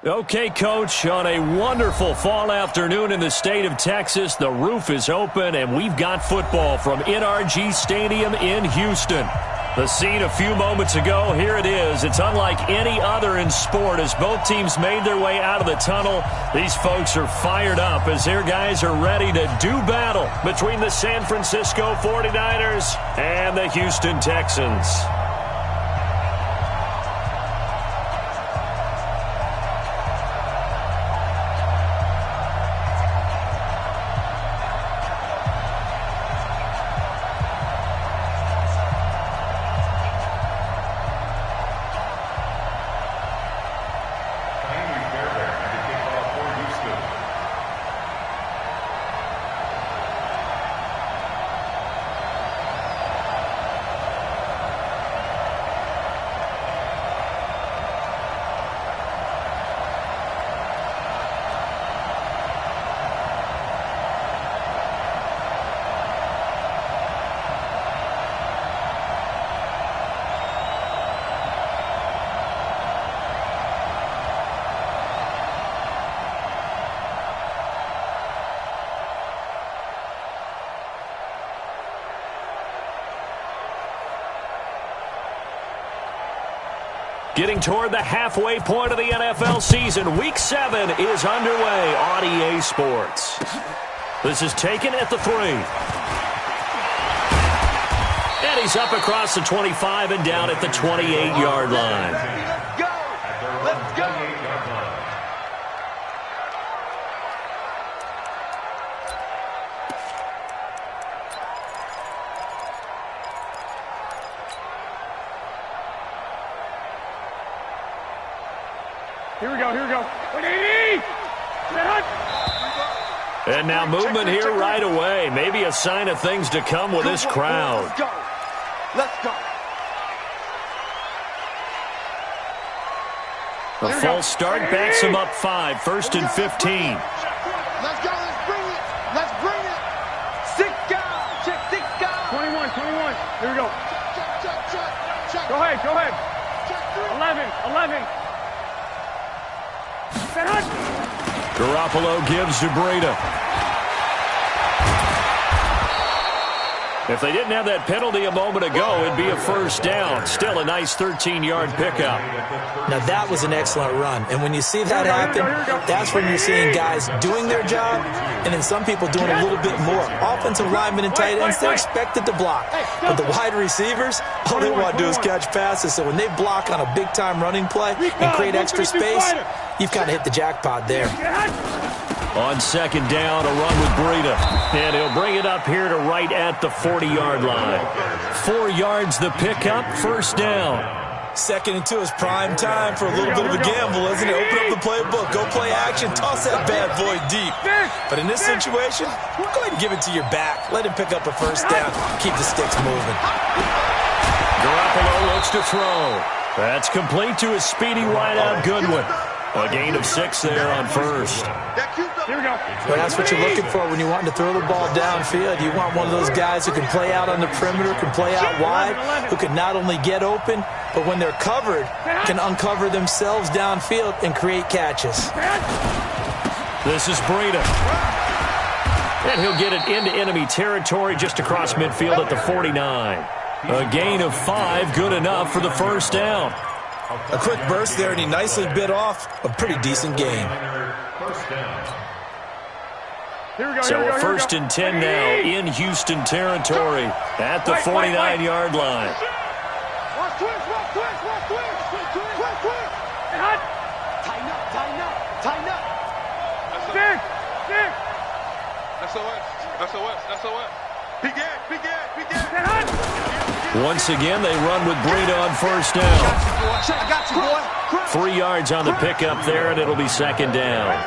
Okay, Coach, on a wonderful fall afternoon in the state of Texas, the roof is open, and we've got football from NRG Stadium in Houston. The scene a few moments ago, here it is. It's unlike any other in sport as both teams made their way out of the tunnel. These folks are fired up as their guys are ready to do battle between the San Francisco 49ers and the Houston Texans. Getting toward the halfway point of the NFL season, Week 7 is underway on EA Sports. This is taken at the 3. And he's up across the 25 and down at the 28-yard line. Let's go! Let's go! Here we go. And now movement here right away. Maybe a sign of things to come with this crowd. Let's go. Let's go. The false start backs him up 5, 1st and 15. Let's go. Let's bring it. Let's bring it. 6 guys. Check 6 guys. 21. Here we go. Check. Go ahead. Check 3. 11. Garoppolo gives to Breida. If they didn't have that penalty a moment ago, it'd be a first down. Still a nice 13-yard pickup. Now, that was an excellent run. And when you see that happen, that's when you're seeing guys doing their job and then some people doing a little bit more. Offensive linemen and tight ends, they're expected to block. But the wide receivers, all they want to do is catch passes. So when they block on a big-time running play and create extra space, you've kind of hit the jackpot there. On second down, a run with Breida. And he'll bring it up here to right at the 40-yard line. 4 yards the pickup, first down. 2nd and 2 is prime time for a little bit of a gamble, isn't it? Open up the playbook, go play action, toss that bad boy deep. But in this situation, go ahead and give it to your back. Let him pick up a first down. Keep the sticks moving. Garoppolo looks to throw. That's complete to his speedy wideout Goodwin. A gain of 6 there on first. Here we go. Well, that's what you're looking for when you want to throw the ball downfield. You want one of those guys who can play out on the perimeter, can play out wide, who can not only get open, but when they're covered, can uncover themselves downfield and create catches. This is Breida. And he'll get it into enemy territory just across midfield at the 49. A gain of 5, good enough for the first down. A quick burst there, and he nicely bit off a pretty decent gain. So a 1st and 10 now in Houston territory at the 49-yard line. Tighten up. Stick. SOS. Big Ed. Once again, they run with Breida on first down. I got you, boy. 3 yards on the pickup there, and it'll be second down.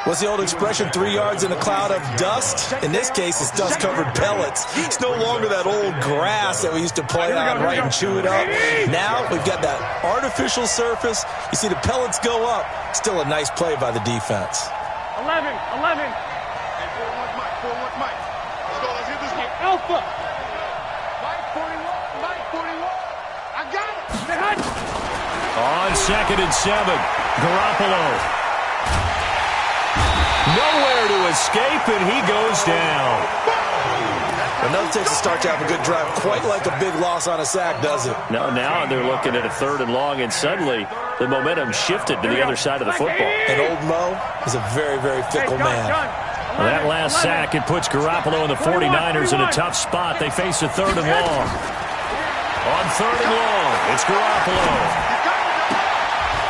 What's the old expression, 3 yards in a cloud of dust? In this case, it's dust-covered pellets. It's no longer that old grass that we used to play on, right, and chew it up. Now we've got that artificial surface. You see the pellets go up. Still a nice play by the defense. 11. Hey, 4-1 Mike. Let's get this game. Alpha. Mike 41. I got it. On 2nd and 7. Garoppolo. Nowhere to escape, and he goes down. Another takes a start to have a good drive. Quite like a big loss on a sack, does it? No, now they're looking at a 3rd and long, and suddenly the momentum shifted to the other side of the football. And old Mo is a very, very fickle man. Well, that last sack, it puts Garoppolo and the 49ers in a tough spot. They face a 3rd and long. On 3rd and long, it's Garoppolo.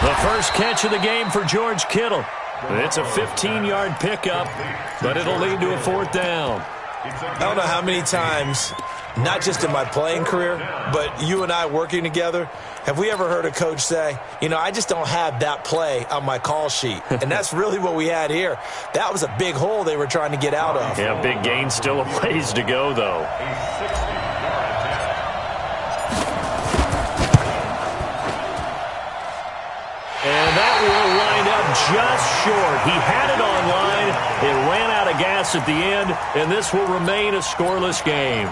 The first catch of the game for George Kittle. It's a 15-yard pickup, but it'll lead to a 4th down. I don't know how many times, not just in my playing career, but you and I working together, have we ever heard a coach say, you know, I just don't have that play on my call sheet. And that's really what we had here. That was a big hole they were trying to get out of. Yeah, big gain, still a ways to go, though. And that will wind up just short. He had it on line. It ran out of gas at the end, and this will remain a scoreless game.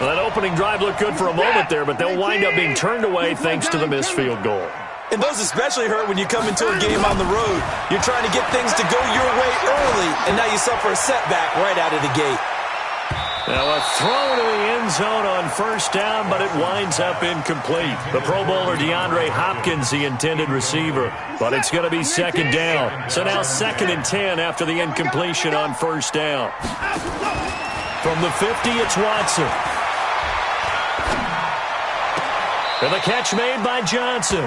Well, that opening drive looked good for a moment there, but they'll wind up being turned away thanks to the missed field goal. And those especially hurt when you come into a game on the road. You're trying to get things to go your way early, and now you suffer a setback right out of the gate. Now a throw to the end zone on 1st down, but it winds up incomplete. The Pro Bowler DeAndre Hopkins, the intended receiver, but it's going to be 2nd down. So now 2nd and 10 after the incompletion on 1st down. From the 50, it's Watson. And the catch made by Johnson.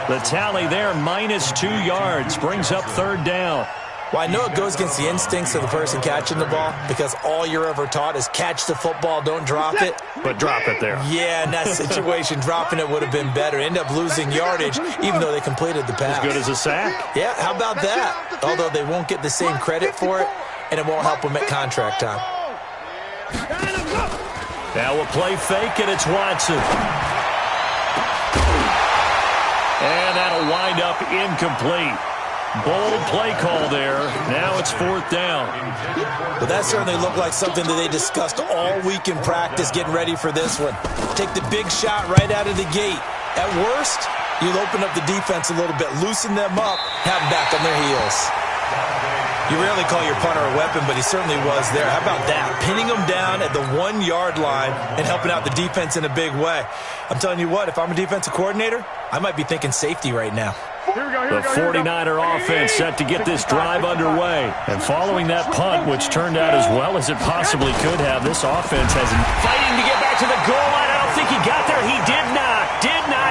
The tally there, -2 yards, brings up 3rd down. Well, I know it goes against the instincts of the person catching the ball because all you're ever taught is catch the football, don't drop it. But drop it there. Yeah, in that situation, dropping it would have been better. End up losing yardage, even though they completed the pass. As good as a sack. Yeah, how about that? Although they won't get the same credit for it, and it won't help them at contract time. Now a play fake, and it's Watson. And that'll wind up incomplete. Bold play call there. Now it's 4th down. Well, that certainly looked like something that they discussed all week in practice getting ready for this one. Take the big shot right out of the gate. At worst, you'll open up the defense a little bit, loosen them up, have them back on their heels. You rarely call your punter a weapon, but he certainly was there. How about that? Pinning them down at the 1-yard line and helping out the defense in a big way. I'm telling you what, if I'm a defensive coordinator, I might be thinking safety right now. The 49er offense set to get this drive underway. And following that punt, which turned out as well as it possibly could have, this offense has fighting to get back to the goal line. I don't think he got there. He did not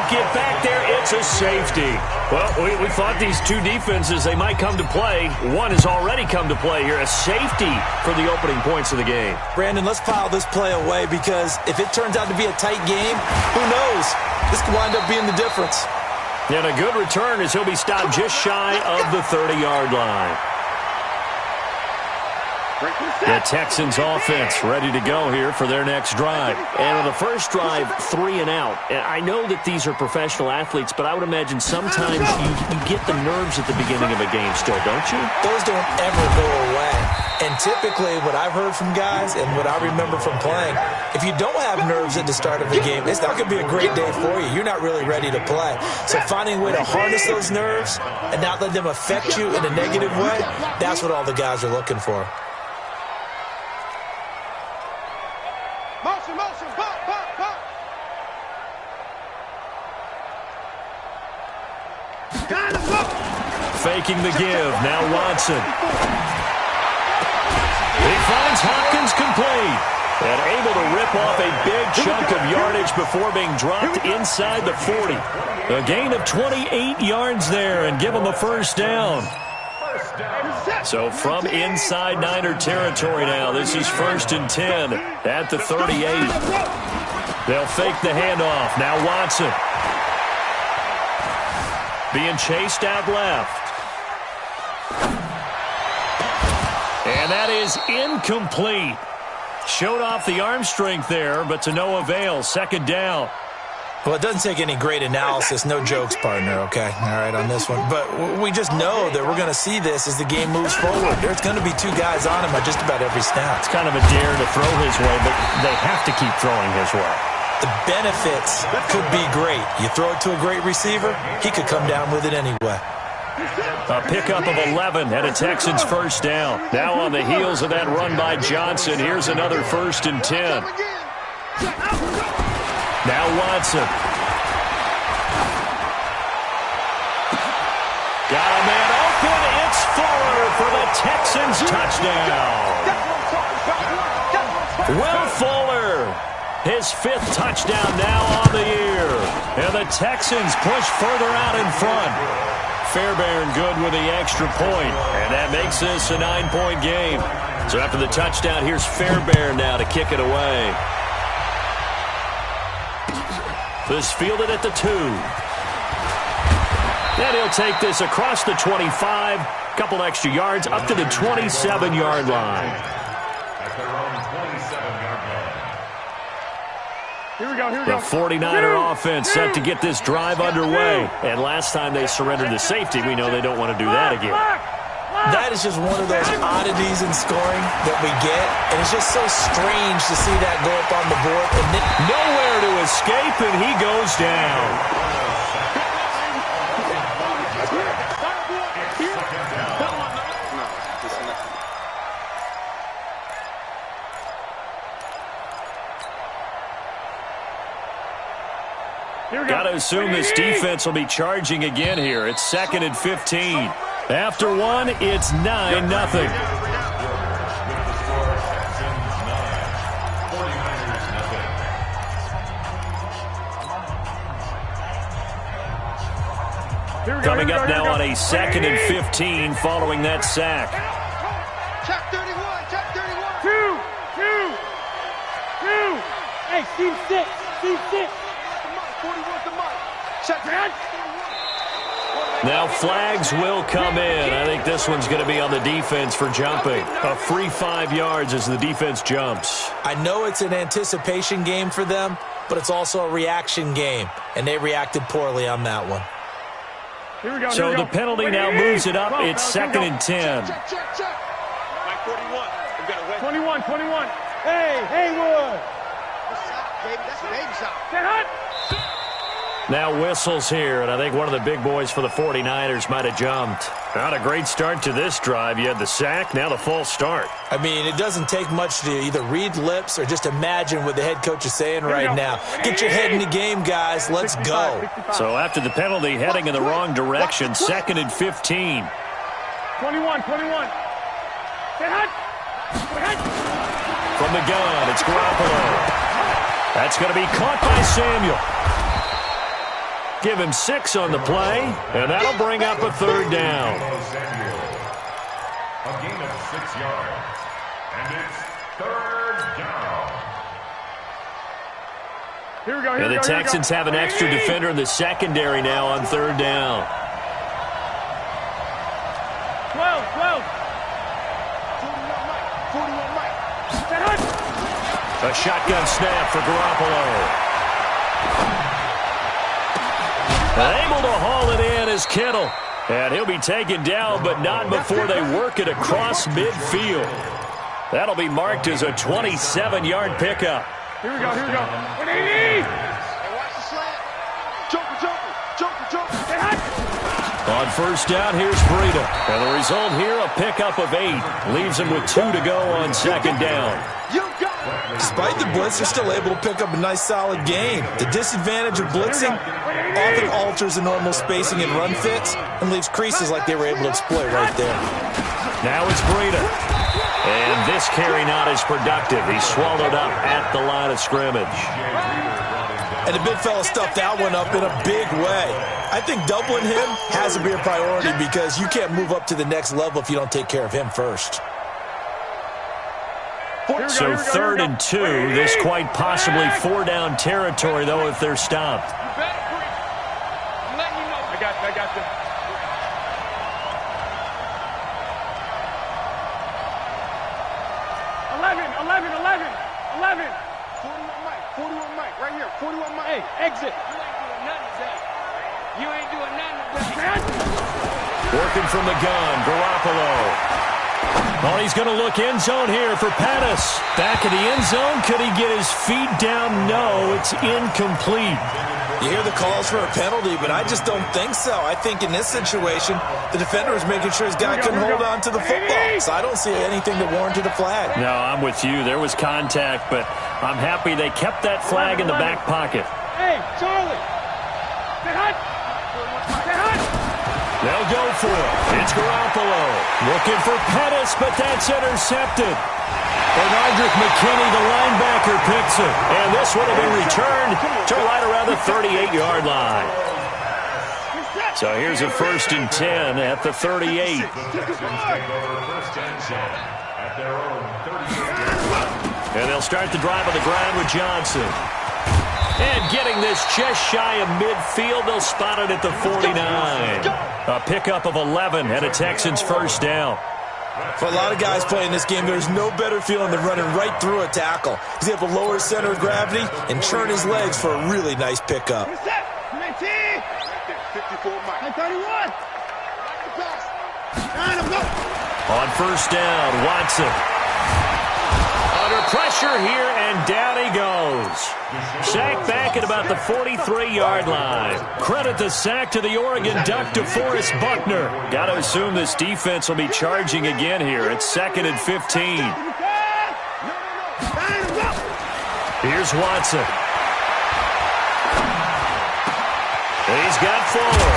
get back there. It's a safety. Well, we thought these two defenses, they might come to play. One has already come to play here. A safety for the opening points of the game. Brandon, let's file this play away because if it turns out to be a tight game, who knows? This could wind up being the difference. And a good return as he'll be stopped just shy of the 30-yard line. The Texans offense ready to go here for their next drive. And on the first drive, 3 and out. And I know that these are professional athletes, but I would imagine sometimes you get the nerves at the beginning of a game still, don't you? Those don't ever go away. And typically what I've heard from guys and what I remember from playing, if you don't have nerves at the start of a game, it's not going to be a great day for you. You're not really ready to play. So finding a way to harness those nerves and not let them affect you in a negative way, that's what all the guys are looking for. Motion, motion, pop, pop, pop. Faking the give. Now Watson. He finds Hopkins complete. And able to rip off a big chunk of yardage before being dropped inside the 40. A gain of 28 yards there and give him a first down. So from inside Niner territory now, this is 1st and 10 at the 38. They'll fake the handoff. Now Watson. Being chased out left. And that is incomplete. Showed off the arm strength there, but to no avail. 2nd down. Well, it doesn't take any great analysis. No jokes, partner, okay? All right, on this one. But we just know that we're going to see this as the game moves forward. There's going to be 2 guys on him at just about every snap. It's kind of a dare to throw his way, but they have to keep throwing his way. the benefits could be great. You throw it to a great receiver, he could come down with it anyway. A pickup of 11 and a Texans first down. Now on the heels of that run by Johnson, here's another 1st and 10. Now Watson. Got a man open. It's Fuller for the Texans touchdown. Will Fuller, his 5th touchdown now on the year. And the Texans push further out in front. Fairbairn good with the extra point, and that makes this a 9-point game. So after the touchdown, here's Fairbairn now to kick it away. This fielded at the 2. And he'll take this across the 25, couple extra yards, up to the 27-yard line. Here we go, here we go. The 49er offense set to get this drive underway. And last time they surrendered the safety, we know they don't want to do that again. That is just one of those oddities in scoring that we get. And it's just so strange to see that go up on the board. And then nowhere to escape, and he goes down. Got to assume this defense will be charging again here. It's 2nd and 15. After one, it's 9-0. Coming up now on a 2nd and 15 following that sack. Check 31, check 31. 2. Hey, team 6, team 6. 41 to Mike. Check it. Now flags will come in. I think this one's going to be on the defense for jumping. A free 5 yards as the defense jumps. I know it's an anticipation game for them, but it's also a reaction game, and they reacted poorly on that one. Here we go, so the penalty now moves it up. It's 2nd and 10. Check. Mike 41. We've got a win. 21. Hey, Haywood. That's a baby shot. Get hot. Now whistles here, and I think one of the big boys for the 49ers might have jumped. Not a great start to this drive. You had the sack, now the false start. I mean, it doesn't take much to either read lips or just imagine what the head coach is saying right now. Get your head in the game, guys. Let's go. So after the penalty, heading in the wrong direction, 2nd and 15. 21. Get hot. From the gun, it's Garoppolo. That's going to be caught by Samuel. Give him 6 on the play, and that'll bring up a 3rd down. A gain of 6 yards, and it's 3rd down. Here we go. And the Texans have an extra defender in the secondary now on 3rd down. 12. 41 Mike. A shotgun snap for Garoppolo. Able to haul it in is Kittle. And he'll be taken down, but not before they work it across midfield. That'll be marked as a 27-yard pickup. Here we go. 180. Hey, watch the slant. Joker. On 1st down, here's Breida. And the result here, a pickup of 8. Leaves him with 2 to go on 2nd down. You got it. Despite the blitz, they're still able to pick up a nice, solid gain. The disadvantage of blitzing often alters the normal spacing and run fits and leaves creases like they were able to exploit right there. Now it's Breida. And this carry not as productive. He's swallowed up at the line of scrimmage. And the big fella stuffed that one up in a big way. I think doubling him has to be a priority because you can't move up to the next level if you don't take care of him first. So 3rd and 2, this quite possibly 4-down territory, though, if they're stopped. I'm letting you know. I got you. Eleven. 41 Mike, right here. 41 Mike. Hey, exit. You ain't doing nothing, Zach. Working from the gun, Garoppolo. Oh, he's going to look end zone here for Pettis. Back in the end zone. Could he get his feet down? No, it's incomplete. You hear the calls for a penalty, but I just don't think so. I think in this situation, the defender was making sure his guy couldn't hold on to the football. So I don't see anything that warranted a flag. No, I'm with you. There was contact, but I'm happy they kept that flag in the back pocket. Hey, Charlie. Get hot. Get hot. They'll go for it. It's Garoppolo. Looking for Pettis, but that's intercepted. Bernardrick McKinney, the linebacker, picks it. And this one will be returned to right around the 38-yard line. So here's a 1st and 10 at the 38. And they'll start the drive on the ground with Johnson. And getting this just shy of midfield, they'll spot it at the 49. A pickup of 11 and a Texans first down. For a lot of guys playing this game, there's no better feeling than running right through a tackle. He's able to lower his center of gravity and turn his legs for a really nice pickup. 54 Mike. 31. On first down, Watson. Under pressure here, and down he goes. Sack back at about the 43-yard line. Credit the sack to the Oregon Duck, DeForest Buckner. Got to assume this defense will be charging again here. It's 2nd and 15. Here's Watson. He's got Fuller.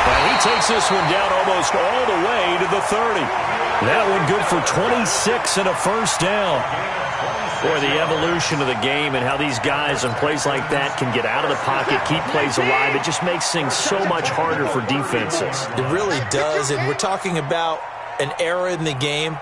And he takes this one down almost all the way to the 30. That one good for 26 and a first down. Boy, the evolution of the game and how these guys in plays like that can get out of the pocket, keep plays alive, it just makes things so much harder for defenses. It really does, and we're talking about an era in the game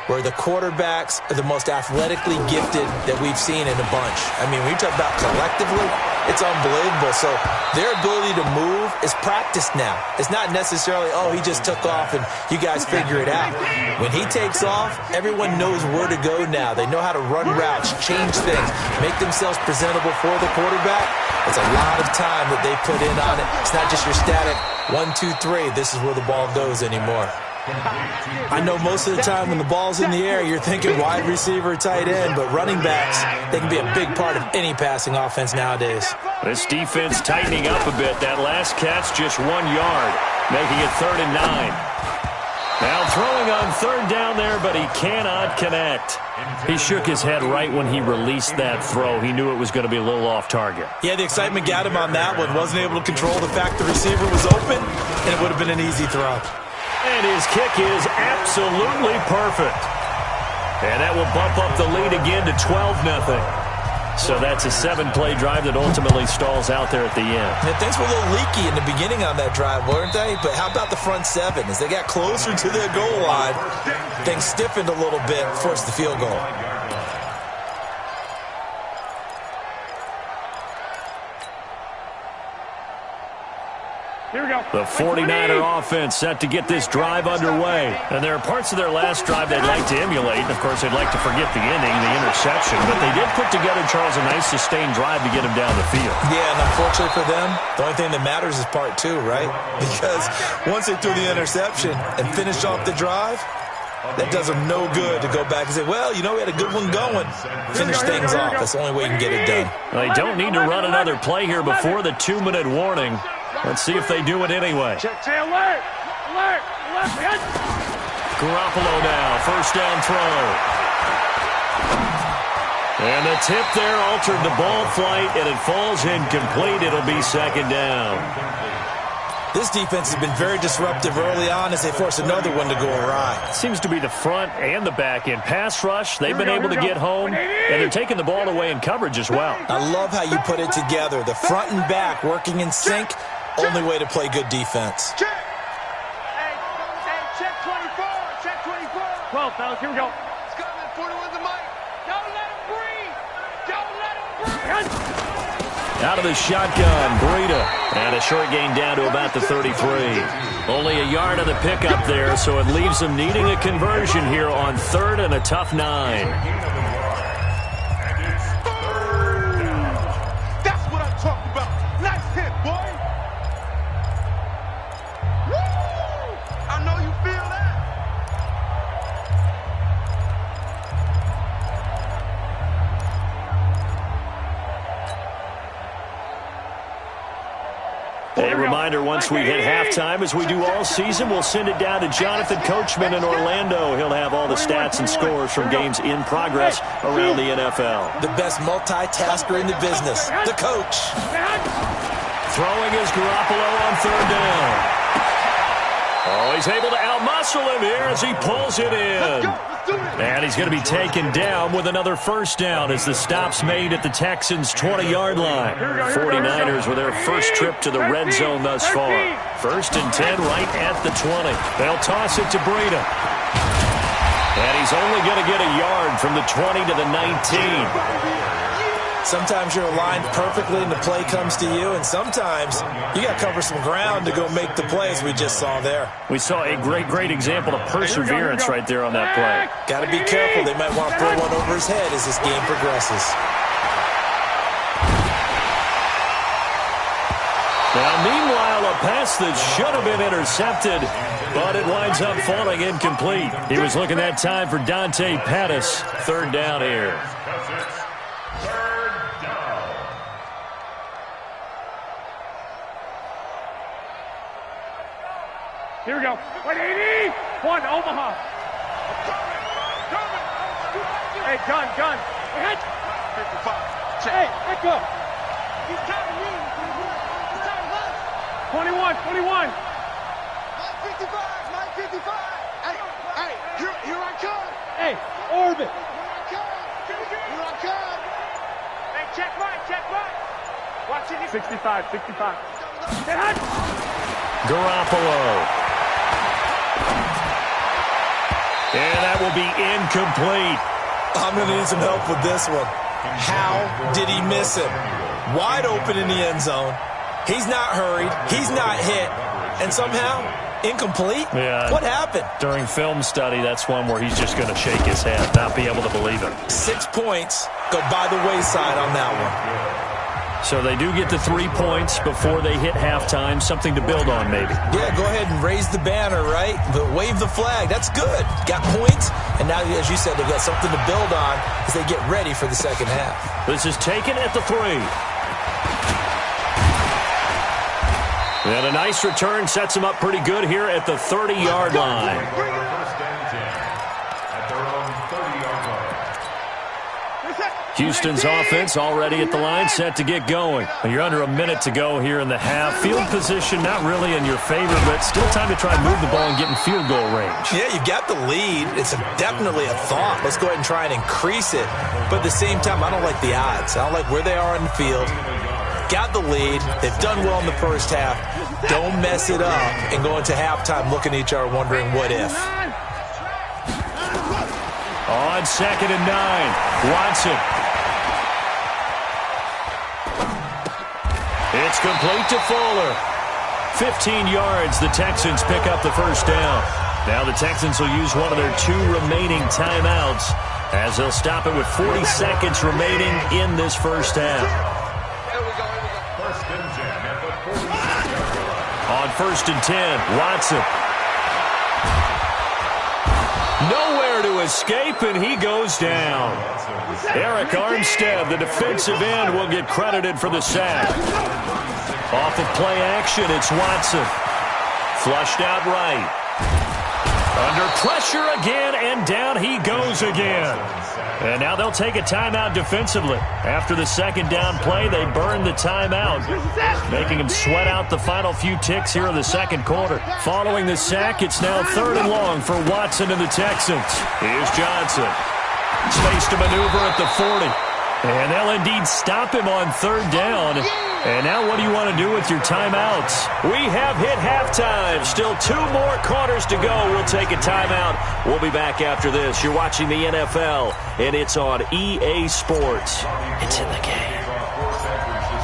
where the quarterbacks are the most athletically gifted that we've seen in a bunch. I mean, when you talk about collectively, it's unbelievable. So their ability to move is practiced now. It's not necessarily, oh, he just took off and you guys figure it out. When he takes off, everyone knows where to go now. They know how to run routes, change things, make themselves presentable for the quarterback. It's a lot of time that they put in on it. It's not just your static 1, 2, 3. This is where the ball goes anymore. I know most of the time when the ball's in the air, you're thinking wide receiver, tight end, but running backs, they can be a big part of any passing offense nowadays. This defense tightening up a bit. That last catch just 1 yard, making it 3rd and 9. Now throwing on 3rd down there, but he cannot connect. He shook his head right when he released that throw. He knew it was going to be a little off target. Yeah, the excitement got him on that one. Wasn't able to control the fact the receiver was open, and it would have been an easy throw. And his kick is absolutely perfect. And that will bump up the lead again to 12-0. So that's a 7-play drive that ultimately stalls out there at the end. Yeah, things were a little leaky in the beginning on that drive, weren't they? But how about the front 7? As they got closer to their goal line, things stiffened a little bit, forced the field goal. Here we go. The 49er offense set to get this drive underway. And there are parts of their last drive they'd like to emulate. And, of course, they'd like to forget the ending, the interception. But they did put together, Charles, a nice sustained drive to get him down the field. Yeah, and unfortunately for them, the only thing that matters is part 2, right? Because once they threw the interception and finished off the drive, that does them no good to go back and say, well, you know, we had a good one going. Finish things off. That's the only way you can get it done. Well, they don't need to run another play here before the 2-minute warning. Let's see if they do it anyway. Say alert! Alert! Alert! Garoppolo now, first down throw. And the tip there altered the ball flight, and it falls incomplete. It'll be 2nd down. This defense has been very disruptive early on as they force another one to go awry. Seems to be the front and the back end. Pass rush, they've been able to get home, and they're taking the ball away in coverage as well. I love how you put it together. The front and back working in sync, only way to play good defense. Check. Hey, check 24. Check 24. 12, fellas, here we go. Scotland, 41's the mic. Don't let him breathe. Don't let him breathe. Out of the shotgun, Breida. And a short gain down to about the 33. Only a yard of the pickup there, so it leaves them needing a conversion here on 3rd and a tough 9. That's what I'm talking about. Nice hit, boy. Woo! I know you feel that. A reminder, once we hit halftime, as we do all season, we'll send it down to Jonathan Coachman in Orlando. He'll have all the stats and scores from games in progress around the NFL. The best multitasker in the business, the coach. Throwing is Garoppolo on third down. Oh, he's able to outmuscle him here as he pulls it in. And he's going to be taken down with another first down as the stop's made at the Texans' 20-yard line. 49ers with their first trip to the red zone thus far. 1st and 10 right at the 20. They'll toss it to Breida. And he's only going to get a yard from the 20 to the 19. Sometimes you're aligned perfectly and the play comes to you, and sometimes you got to cover some ground to go make the play, as we just saw there. We saw a great example of perseverance right there on that play. Got to be careful. They might want to throw one over his head as this game progresses. Now, meanwhile, a pass that should have been intercepted, but it winds up falling incomplete. He was looking that time for Dante Pettis. 3rd down here. Here we go. 180. 1, Omaha. Hey, gun. Hey, 55. hey, let go. 21. 55. Hey, here I come. Hey, orbit. Here I come. Hey, check right. Watch it. 65. Hey, hut. Garoppolo. And that will be incomplete. I'm going to need some help with this one. How did he miss him? Wide open in the end zone. He's not hurried. He's not hit. And somehow, incomplete? Yeah. What happened? During film study, that's one where he's just going to shake his head, not be able to believe it. 6 points go by the wayside on that one. So they do get the 3 points before they hit halftime. Something to build on, maybe. Yeah, go ahead and raise the banner, right? But wave the flag. That's good. Got points. And now, as you said, they've got something to build on as they get ready for the second half. This is taken at the 3. And a nice return sets him up pretty good here at the 30-yard line. Houston's offense already at the line, set to get going. You're under a minute to go here in the half. Field position not really in your favor, but still time to try and move the ball and get in field goal range. Yeah, you've got the lead. It's definitely a thought. Let's go ahead and try and increase it. But at the same time, I don't like the odds. I don't like where they are on the field. Got the lead. They've done well in the first half. Don't mess it up and go into halftime looking at each other wondering what if. On 2nd and 9, Watson. It's complete to Fuller. 15 yards, the Texans pick up the first down. Now the Texans will use one of their 2 remaining timeouts as they'll stop it with 40 seconds remaining in this first half. On 1st and 10, Watson. Nowhere to escape, and he goes down. Eric Armstead, the defensive end, will get credited for the sack. Off of play action, it's Watson. Flushed out right. Under pressure again, and down he goes again. And now they'll take a timeout defensively. After the second down play, they burn the timeout, making them sweat out the final few ticks here in the second quarter. Following the sack, it's now 3rd and long for Watson and the Texans. Here's Johnson. Space to maneuver at the 40. And they'll indeed stop him on 3rd down. And now what do you want to do with your timeouts? We have hit halftime. Still 2 more quarters to go. We'll take a timeout. We'll be back after this. You're watching the NFL, and it's on EA Sports. It's in the game.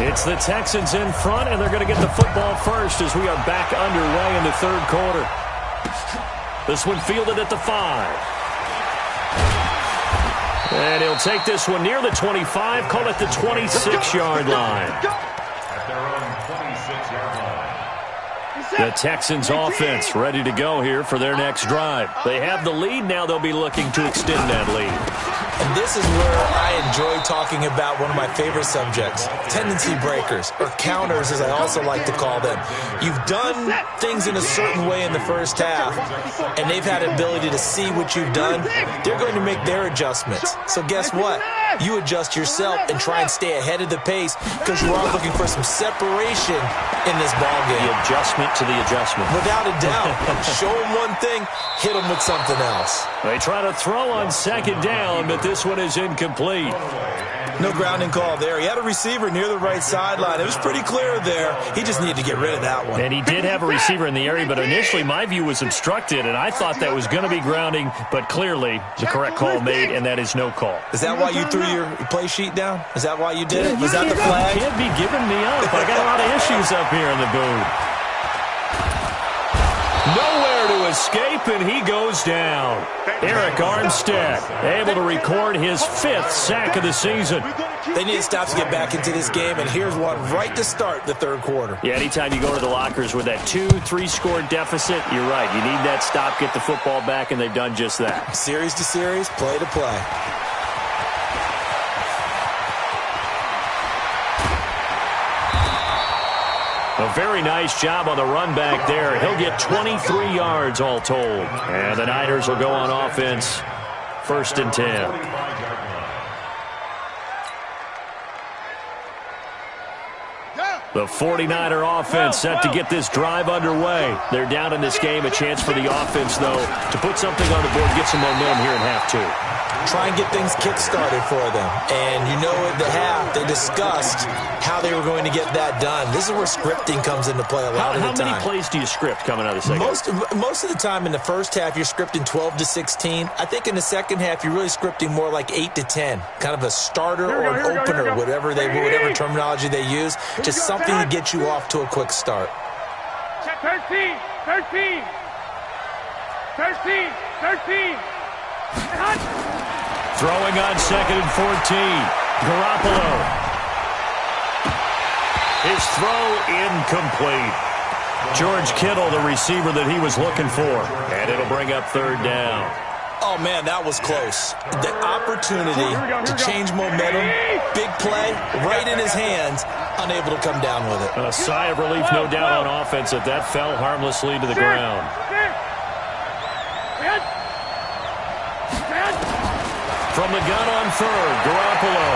It's the Texans in front, and they're going to get the football first as we are back underway in the 3rd quarter. This one fielded at the 5. And he'll take this one near the 25, call it the 26-yard line. At their own 26-yard line. The Texans offense ready to go here for their next drive. They have the lead, now they'll be looking to extend that lead. And this is where I enjoy talking about one of my favorite subjects, tendency breakers, or counters as I also like to call them. You've done things in a certain way in the first half, and they've had an ability to see what you've done. They're going to make their adjustments. So guess what? You adjust yourself and try and stay ahead of the pace because you are looking for some separation in this ballgame. The adjustment to the adjustment. Without a doubt. Show them one thing, hit them with something else. They try to throw on second down, but this one is incomplete. No grounding call there. He had a receiver near the right sideline. It was pretty clear there. He just needed to get rid of that one. And he did have a receiver in the area, but initially my view was obstructed, and I thought that was going to be grounding, but clearly the correct call made, and that is no call. Is that why you threw your play sheet down? Is that why you did it? Was that the flag? You can't be giving me up. I got a lot of issues up here in the booth. Nowhere to escape, and he goes down. Eric Armstead able to record his 5th sack of the season. They need to stop to get back into this game, and here's one right to start the third quarter. Yeah, anytime you go to the lockers with that 2-3 score deficit, you're right. You need that stop, get the football back, and they've done just that. Series to series, play to play. A very nice job on the run back there. He'll get 23 yards all told. And the Niners will go on offense, 1st and 10. The 49er offense set to get this drive underway. They're down in this game. A chance for the offense, though, to put something on the board, get some momentum here in half 2. Try and get things kick-started for them. And you know at the half, they discussed how they were going to get that done. This is where scripting comes into play a lot of the time. How many plays do you script coming out of the second half? Most of the time in the first half, you're scripting 12 to 16. I think in the second half, you're really scripting more like 8 to 10. Kind of a starter or an opener, whatever terminology they use. Just something to get you off to a quick start. 13. Throwing on 2nd and 14. Garoppolo. His throw incomplete. George Kittle, the receiver that he was looking for. And it'll bring up 3rd down. Oh, man, that was close. The opportunity to change momentum, big play, right in his hands, unable to come down with it. A sigh of relief, no doubt, on offense that fell harmlessly to the ground. From the gun on 3rd, Garoppolo.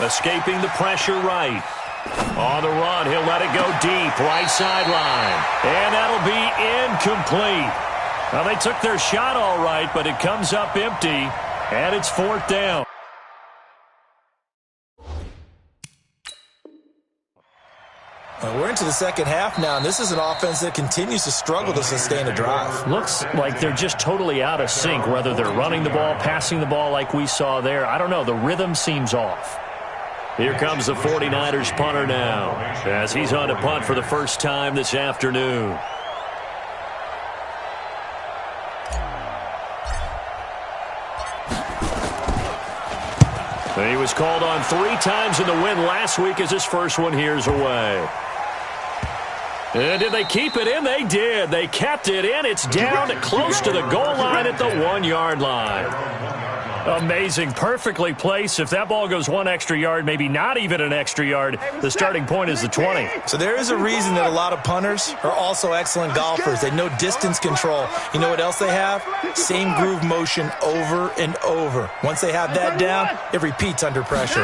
Escaping the pressure right. On the run, he'll let it go deep, right sideline. And that'll be incomplete. Well, they took their shot all right, but it comes up empty, and it's 4th down. We're into the second half now, and this is an offense that continues to struggle to sustain a drive. Looks like they're just totally out of sync, whether they're running the ball, passing the ball like we saw there. I don't know. The rhythm seems off. Here comes the 49ers punter now, as he's on to punt for the first time this afternoon. He was called on 3 times in the win last week as his first one here's away. And did they keep it in? They did. They kept it in. It's down close to the goal line at the 1-yard line. Amazing. Perfectly placed. If that ball goes 1 extra yard, maybe not even an extra yard, the starting point is the 20. So there is a reason that a lot of punters are also excellent golfers. They know distance control. You know what else they have? Same groove motion over and over. Once they have that down, it repeats under pressure.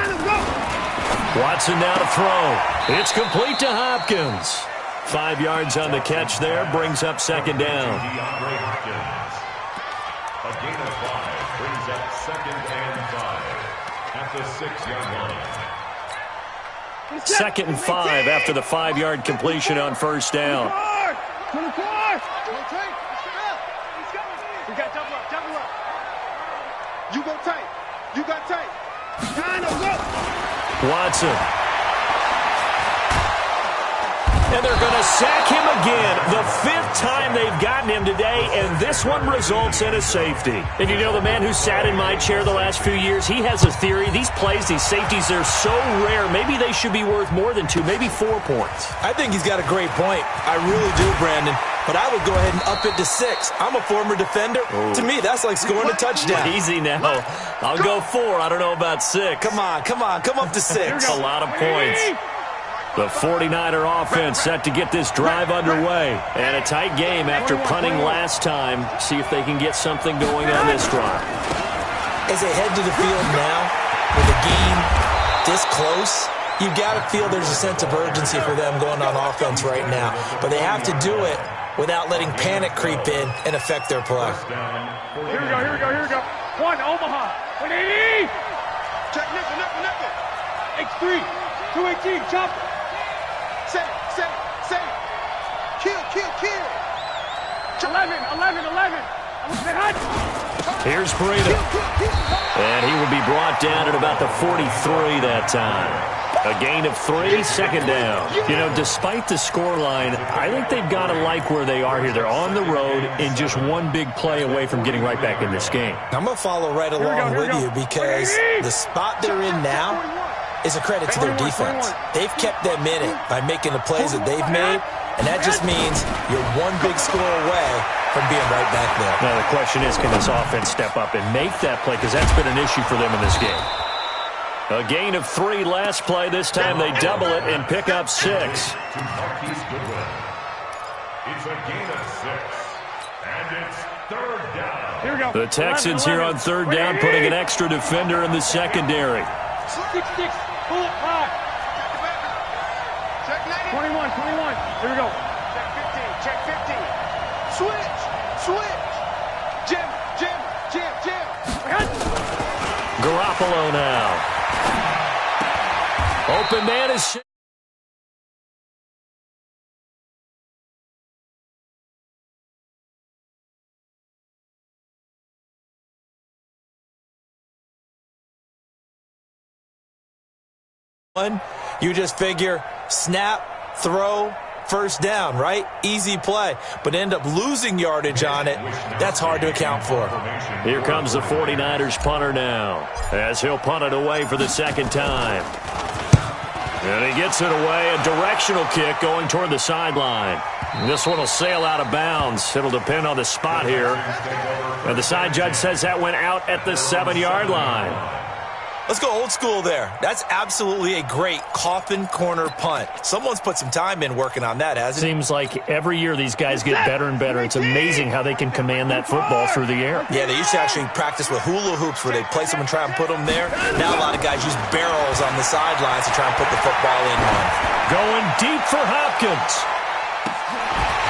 Watson now to throw. It's complete to Hopkins. 5 yards on the catch there, brings up 2nd down. A gain of 5 brings up 2nd and 5 at the 6-yard line. 2nd and 5 after the 5-yard completion on 1st down. We got double up. You go tight. Watson. And they're going to sack him again. The 5th time they've gotten him today, and this one results in a safety. And you know, the man who sat in my chair the last few years, he has a theory. These plays, these safeties, they're so rare. Maybe they should be worth more than 2, maybe 4 points. I think he's got a great point. I really do, Brandon. But I would go ahead and up it to 6. I'm a former defender. Ooh. To me, that's like scoring a touchdown. Easy now. I'll go 4. I don't know about 6. Come on. Come up to 6. A lot of points. The 49er offense set to get this drive underway. And a tight game after punting last time. See if they can get something going on this drive. As they head to the field now, with the game this close, you've got to feel there's a sense of urgency for them going on offense right now. But they have to do it without letting panic creep in and affect their play. Here we go. 1, Omaha. 180. Check nickel. X3. 218. Chopper. Say. Kill. 11. Here's Breida. And he will be brought down at about the 43 that time. A gain of 3, second down. You know, despite the scoreline, I think they've got to like where they are here. They're on the road and just one big play away from getting right back in this game. I'm going to follow right along with you because the spot they're in now is a credit to their defense. They've kept them in it by making the plays that they've made, and that just means you're one big score away from being right back there. Now, the question is, can this offense step up and make that play? Because that's been an issue for them in this game. A gain of 3 last play. This time they double it and pick up 6. It's a gain of 6, and it's 3rd down. Here we go. The Texans here on 3rd down, putting an extra defender in the secondary. 6. Pull it 5. Check 90. 21. Here we go. Check 15. Switch. Jim. Garoppolo now. Open man is... You just figure snap, throw, first down, right? Easy play. But end up losing yardage on it. That's hard to account for. Here comes the 49ers punter now, as he'll punt it away for the second time. And he gets it away, a directional kick going toward the sideline. This one will sail out of bounds. It'll depend on the spot here. And the side judge says that went out at the 7-yard line. Let's go old school there. That's absolutely a great coffin corner punt. Someone's put some time in working on that, hasn't it? Seems like every year these guys get better and better. It's amazing how they can command that football through the air. Yeah, they used to actually practice with hula hoops where they place them and try and put them there. Now a lot of guys use barrels on the sidelines to try and put the football in one. Going deep for Hopkins.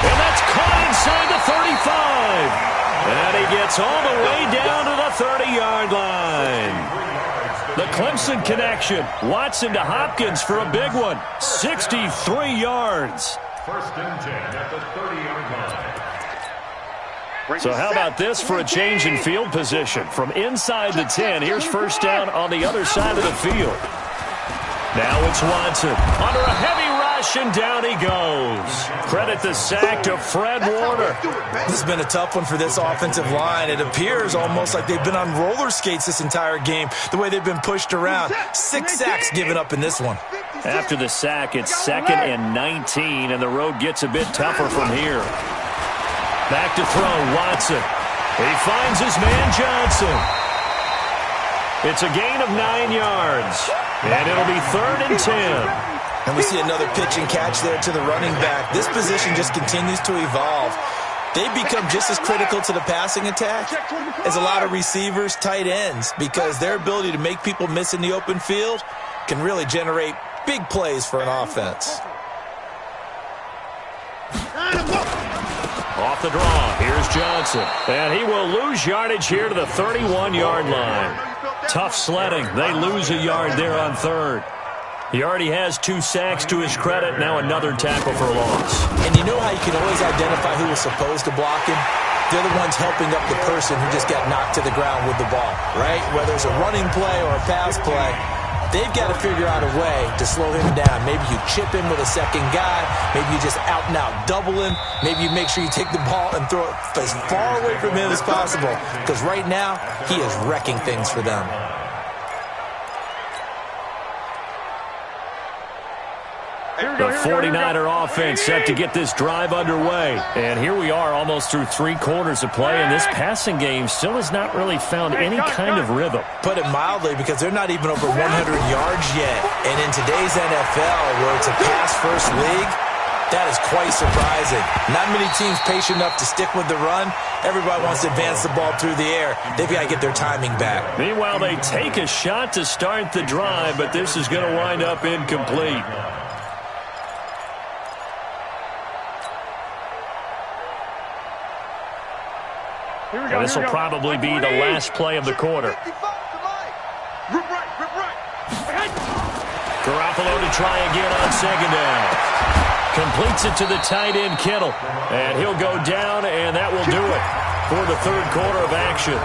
And that's caught inside the 35. And he gets all the way down to the 30-yard line. The Clemson connection. Watson to Hopkins for a big one. 63 yards. 1st and 10 at the 30-yard line. So how about this for a change in field position? From inside the 10, here's first down on the other side of the field. Now it's Watson under a heavy rush, and down he goes. Credit the sack to Fred Warner. This has been a tough one for this offensive line. It appears almost like they've been on roller skates this entire game, the way they've been pushed around. 6 sacks given up in this one. After the sack, it's 2nd and 19, and the road gets a bit tougher from here. Back to throw, Watson. He finds his man Johnson. It's a gain of 9 yards, and it'll be 3rd and 10. And we see another pitch and catch there to the running back. This position just continues to evolve. They become just as critical to the passing attack as a lot of receivers, tight ends, because their ability to make people miss in the open field can really generate big plays for an offense. Off the draw, here's Johnson. And he will lose yardage here to the 31-yard line. Tough sledding. They lose a yard there on 3rd. He already has 2 sacks to his credit. Now another tackle for loss. And you know how you can always identify who was supposed to block him? They're the ones helping up the person who just got knocked to the ground with the ball, right? Whether it's a running play or a pass play, They've got to figure out a way to slow him down. Maybe you chip him with a second guy. Maybe you just out-and-out double him. Maybe you make sure you take the ball and throw it as far away from him as possible, because right now he is wrecking things for them. The 49er offense set to get this drive underway. And here we are almost through 3 quarters of play, and this passing game still has not really found any kind of rhythm. Put it mildly, because they're not even over 100 yards yet. And in today's NFL, where it's a pass-first league, that is quite surprising. Not many teams patient enough to stick with the run. Everybody wants to advance the ball through the air. They've got to get their timing back. Meanwhile, they take a shot to start the drive, but this is going to wind up incomplete. This will probably be the last play of the quarter. Garoppolo to try again on second down. Completes it to the tight end, Kittle. And he'll go down, and that will do it for the third quarter of action.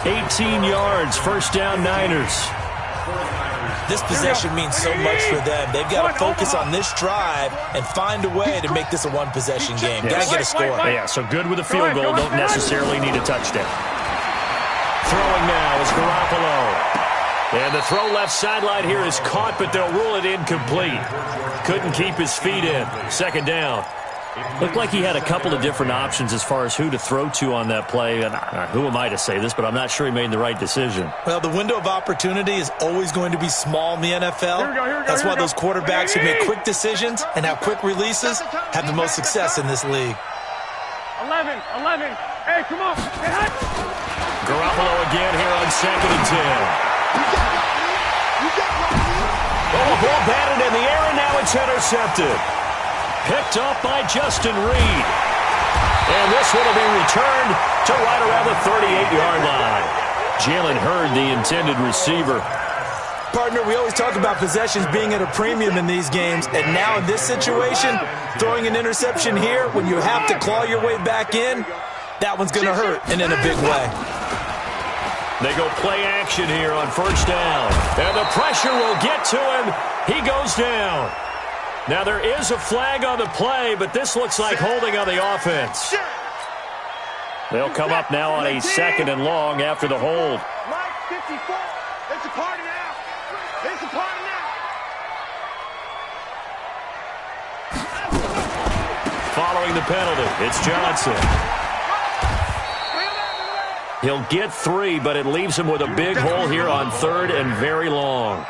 18 yards, first down, Niners. This possession means so much for them. They've got to focus on this drive and find a way to make this a one-possession game. Got to get a score. Yeah, so good with a field goal. Don't necessarily need a touchdown. Throwing now is Garoppolo. And the throw left sideline here is caught, but they'll rule it incomplete. Couldn't keep his feet in. Second down. Looked like he had a couple of different options as far as who to throw to on that play. And who am I to say this, but I'm not sure he made the right decision. Well, the window of opportunity is always going to be small in the NFL. That's why those quarterbacks who make quick decisions and have quick releases have the most success in this league. 11. Hey, come on. Garoppolo again here on 2nd and 10. Oh, ball batted in the air, and now it's intercepted. Picked up by Justin Reed. And this one will be returned to right around the 38-yard line. Jalen Hurd, the intended receiver. Partner, we always talk about possessions being at a premium in these games, and now in this situation, throwing an interception here when you have to claw your way back in, that one's going to hurt, and in a big way. They go play action here on first down. And the pressure will get to him. He goes down. Now, there is a flag on the play, but this looks like holding on the offense. They'll come up now on a 2nd and long after the hold. Mike, 54. It's a party now. It's a party now. Following the penalty, it's Johnson. He'll get 3, but it leaves him with a big hole here on 3rd and very long.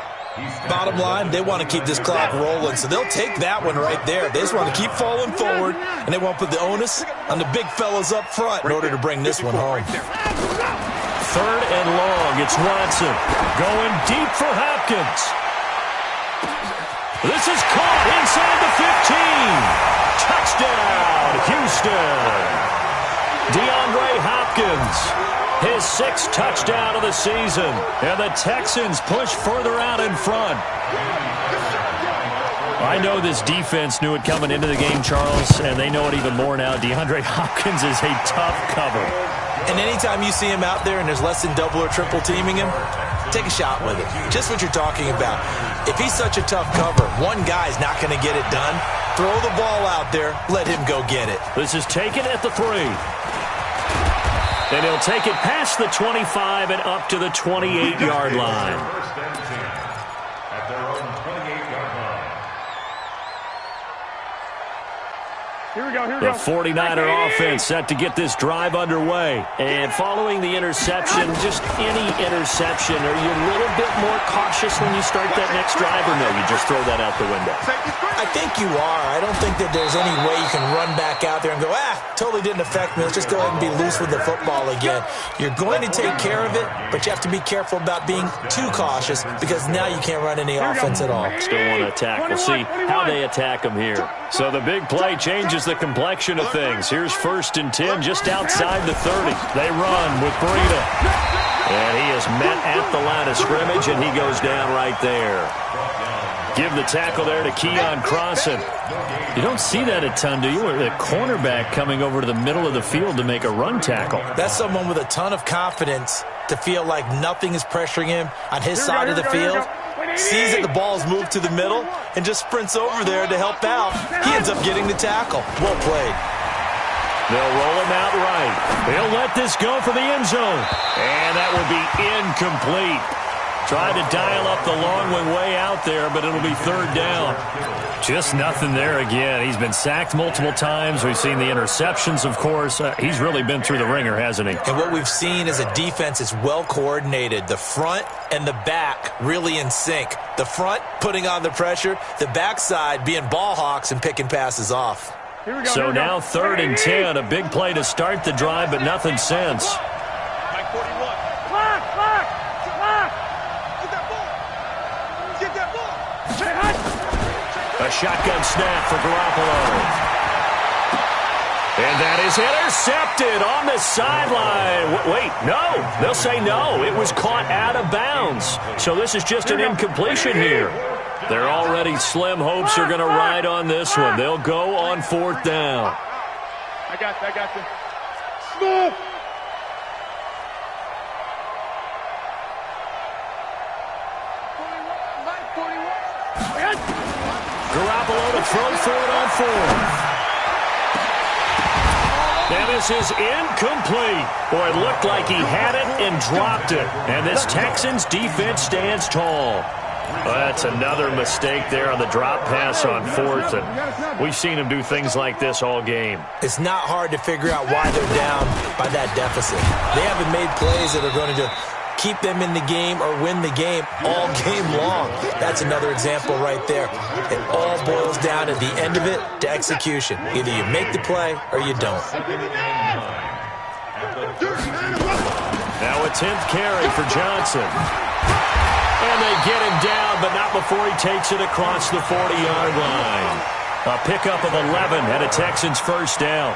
Bottom line, they want to keep this clock rolling, so they'll take that one right there. They just want to keep falling forward, and they want to put the onus on the big fellas up front in order to bring this one home. 3rd and long, it's Watson going deep for Hopkins. This is caught inside the 15. Touchdown, Houston. DeAndre Hopkins, his 6th touchdown of the season. And the Texans push further out in front. I know this defense knew it coming into the game, Charles, and they know it even more now. DeAndre Hopkins is a tough cover. And anytime you see him out there and there's less than double or triple teaming him, take a shot with it. Just what you're talking about. If he's such a tough cover, one guy's not going to get it done. Throw the ball out there. Let him go get it. This is taken at the 3. And he'll take it past the 25 and up to the 28-yard line. First and 10 at their own 28-yard line. Here we go. The 49er offense set to get this drive underway. And following the interception, just any interception, are you a little bit more cautious when you start that next drive, or no, you just throw that out the window? I think you are. I don't think that there's any way you can run back out there and go, totally didn't affect me. Let's just go ahead and be loose with the football again. You're going to take care of it, but you have to be careful about being too cautious, because now you can't run any offense at all. Still want to attack. We'll see how they attack him here. So the big play changes the complexion of things. Here's 1st and 10 just outside the 30. They run with Breida. And he is met at the line of scrimmage, and he goes down right there. Give the tackle there to Keon Crossan. You don't see that a ton, do you? The cornerback coming over to the middle of the field to make a run tackle. That's someone with a ton of confidence to feel like nothing is pressuring him on his side of the field. sees that the ball's moved to the middle, and just sprints over there to help out. He ends up getting the tackle. Well played. They'll roll him out right. They'll let this go for the end zone. And that will be incomplete. Tried to dial up the long one way out there, but it'll be third down. Just nothing there again. He's been sacked multiple times. We've seen the interceptions, of course. He's really been through the ringer, hasn't he? And what we've seen is a defense that's well coordinated. The front and the back really in sync. The front putting on the pressure, the backside being ball hawks and picking passes off. So now 3rd and 10, a big play to start the drive, but nothing since. Mike 41. Lock. Get that ball. A shotgun snap for Garoppolo. And that is intercepted on the sideline. Wait, no. They'll say no. It was caught out of bounds. So this is just an incompletion here. Their already slim hopes are going to ride on this one. They'll go on 4th down. I got you. Smooth. Garoppolo to throw for it on 4th. And this is incomplete. Boy, it looked like he had it and dropped it. And this Texans defense stands tall. Well, that's another mistake there on the drop pass on 4th. And we've seen him do things like this all game. It's not hard to figure out why they're down by that deficit. They haven't made plays that are going to keep them in the game or win the game all game long. That's another example right there. It all boils down at the end of it to execution. Either you make the play or you don't. Now a 10th carry for Johnson. And they get him down, but not before he takes it across the 40-yard line. A pickup of 11 and a Texans first down.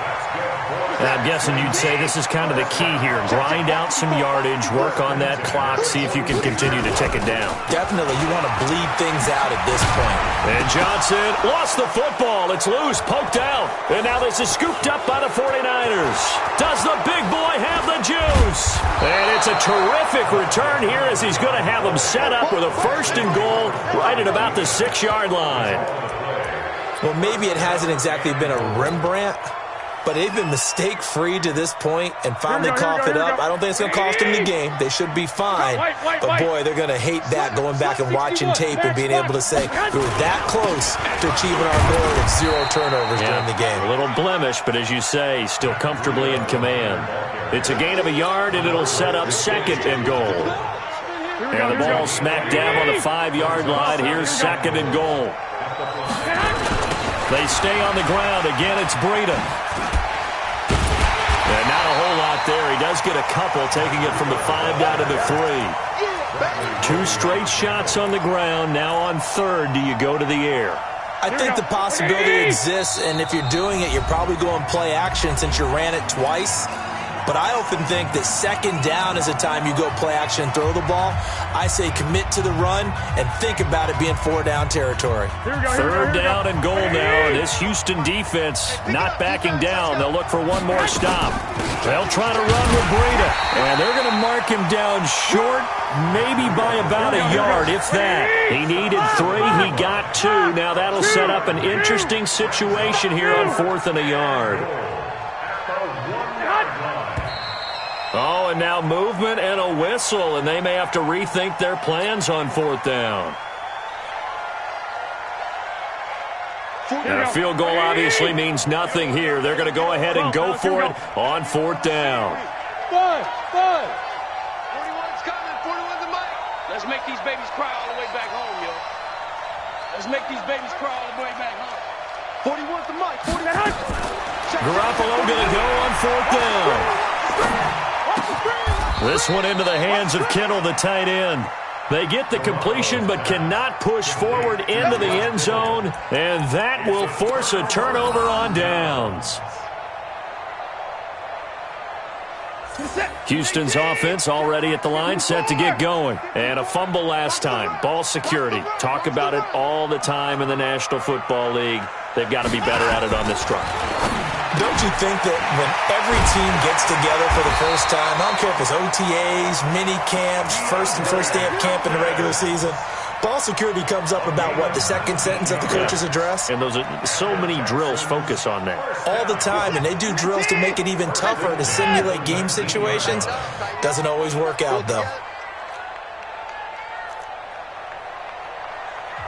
And I'm guessing you'd say this is kind of the key here. Grind out some yardage, work on that clock, see if you can continue to tick it down. Definitely, you want to bleed things out at this point. And Johnson lost the football. It's loose, poked out. And now this is scooped up by the 49ers. Does the big boy have the juice? And it's a terrific return here as he's going to have them set up with a 1st and goal right at about the 6-yard line. Well, maybe it hasn't exactly been a Rembrandt, but they've been mistake-free to this point and finally cough it up. I don't think it's going to cost them the game. They should be fine. But, boy, they're going to hate that going back and watching tape and being able to say we were that close to achieving our goal of 0 turnovers during the game. A little blemish, but as you say, still comfortably in command. It's a gain of a yard, and it'll set up 2nd and goal. And the ball smacked down on the 5-yard line. Here's 2nd and goal. They stay on the ground. Again, it's Breida. And not a whole lot there. He does get a couple, taking it from the 5 down to the 3. 2 straight shots on the ground. Now on 3rd, do you go to the air? I think the possibility exists, and if you're doing it, you're probably going play action since you ran it twice. But I often think that 2nd down is a time you go play action and throw the ball. I say commit to the run and think about it being 4-down territory. 3rd down and goal now. This Houston defense not backing down. They'll look for one more stop. They'll try to run with Breida. And they're going to mark him down short, maybe by about a yard, if that. He needed 3. He got 2. Now that'll set up an interesting situation here on 4th and a yard. Oh, and now movement and a whistle, and they may have to rethink their plans on 4th down. And a field goal obviously means nothing here. They're going to go ahead and go for it on 4th down. 41's coming. 41's the mic. Let's make these babies cry all the way back home, yo. Let's make these babies cry all the way back home. 41's the mic. 40. Garoppolo going to go on 4th down. This one into the hands of Kittle, the tight end. They get the completion but cannot push forward into the end zone, and that will force a turnover on downs. Houston's offense already at the line, set to get going. And a fumble last time. Ball security. Talk about it all the time in the National Football League. They've got to be better at it on this drive. Don't you think that when every team gets together for the first time, I don't care if it's OTAs, mini camps, first day of camp in the regular season, Ball security comes up about, what, the second sentence of the coach's address? And so many drills focus on that. All the time, and they do drills to make it even tougher to simulate game situations. Doesn't always work out, though.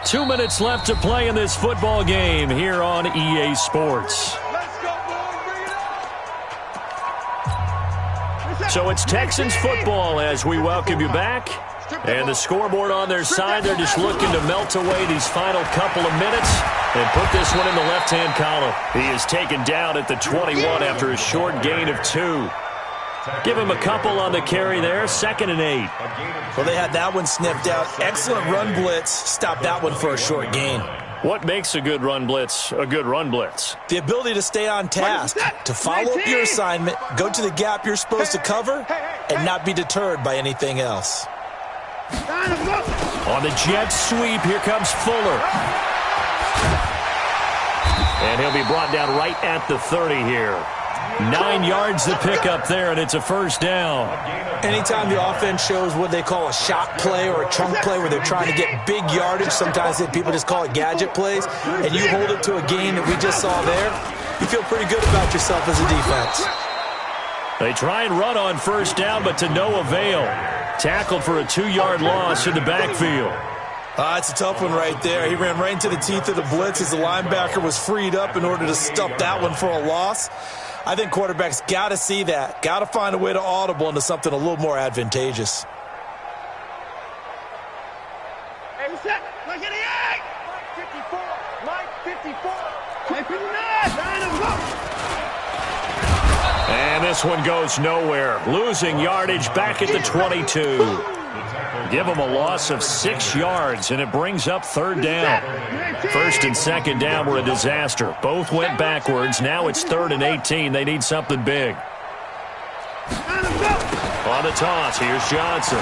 2 minutes left to play in this football game here on EA Sports. So it's Texans football as we welcome you back. And the scoreboard on their side, they're just looking to melt away these final couple of minutes and put this one in the left-hand column. He is taken down at the 21 after a short gain of 2. Give him a couple on the carry there, 2nd and 8. Well, they had that one sniffed out. Excellent run blitz. Stop that one for a short gain. What makes a good run blitz a good run blitz? The ability to stay on task, to follow up your assignment, go to the gap you're supposed to cover, and not be deterred by anything else. On the jet sweep, here comes Fuller. And he'll be brought down right at the 30 here. 9 yards to pick up there, and it's a first down. Anytime the offense shows what they call a shot play or a chunk play where they're trying to get big yardage, sometimes people just call it gadget plays, and you hold it to a gain that we just saw there, you feel pretty good about yourself as a defense. They try and run on first down, but to no avail. Tackled for a 2-yard loss in the backfield. It's a tough one right there. He ran right into the teeth of the blitz as the linebacker was freed up in order to stop that one for a loss. I think quarterbacks got to see that. Got to find a way to audible into something a little more advantageous. Hey, set. Like 88. Mike 54. Mike 54. Mike 59. Line him up. And this one goes nowhere. Losing yardage back at the 22. Give them a loss of 6 yards, and it brings up 3rd down. 1st and 2nd down were a disaster. Both went backwards. Now it's 3rd and 18. They need something big. On the toss, here's Johnson.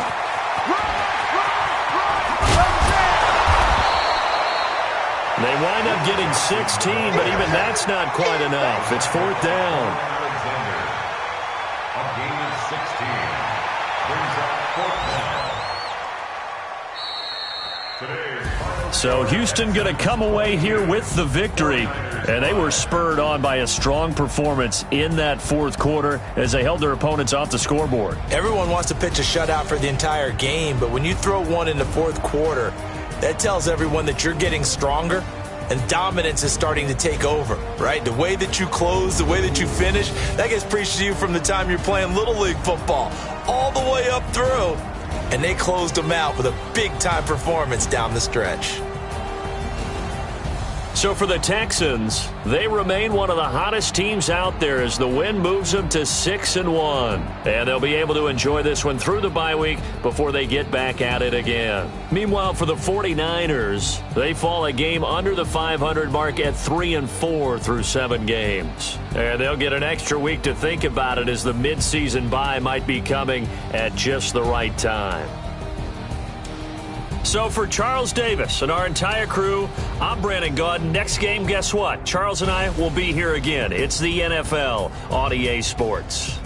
They wind up getting 16, but even that's not quite enough. It's 4th down. A gain of 16. Brings up 4th down. So Houston going to come away here with the victory, and they were spurred on by a strong performance in that 4th quarter as they held their opponents off the scoreboard. Everyone wants to pitch a shutout for the entire game, but when you throw one in the 4th quarter, that tells everyone that you're getting stronger and dominance is starting to take over, right? The way that you close, the way that you finish, that gets preached to you from the time you're playing Little League football all the way up through. And they closed them out with a big-time performance down the stretch. So for the Texans, they remain one of the hottest teams out there as the win moves them to 6-1. And they'll be able to enjoy this one through the bye week before they get back at it again. Meanwhile, for the 49ers, they fall a game under the 500 mark at 3-4 through 7 games. And they'll get an extra week to think about it as the midseason bye might be coming at just the right time. So for Charles Davis and our entire crew, I'm Brandon Gaudin. Next game, guess what? Charles and I will be here again. It's the NFL on EA Sports.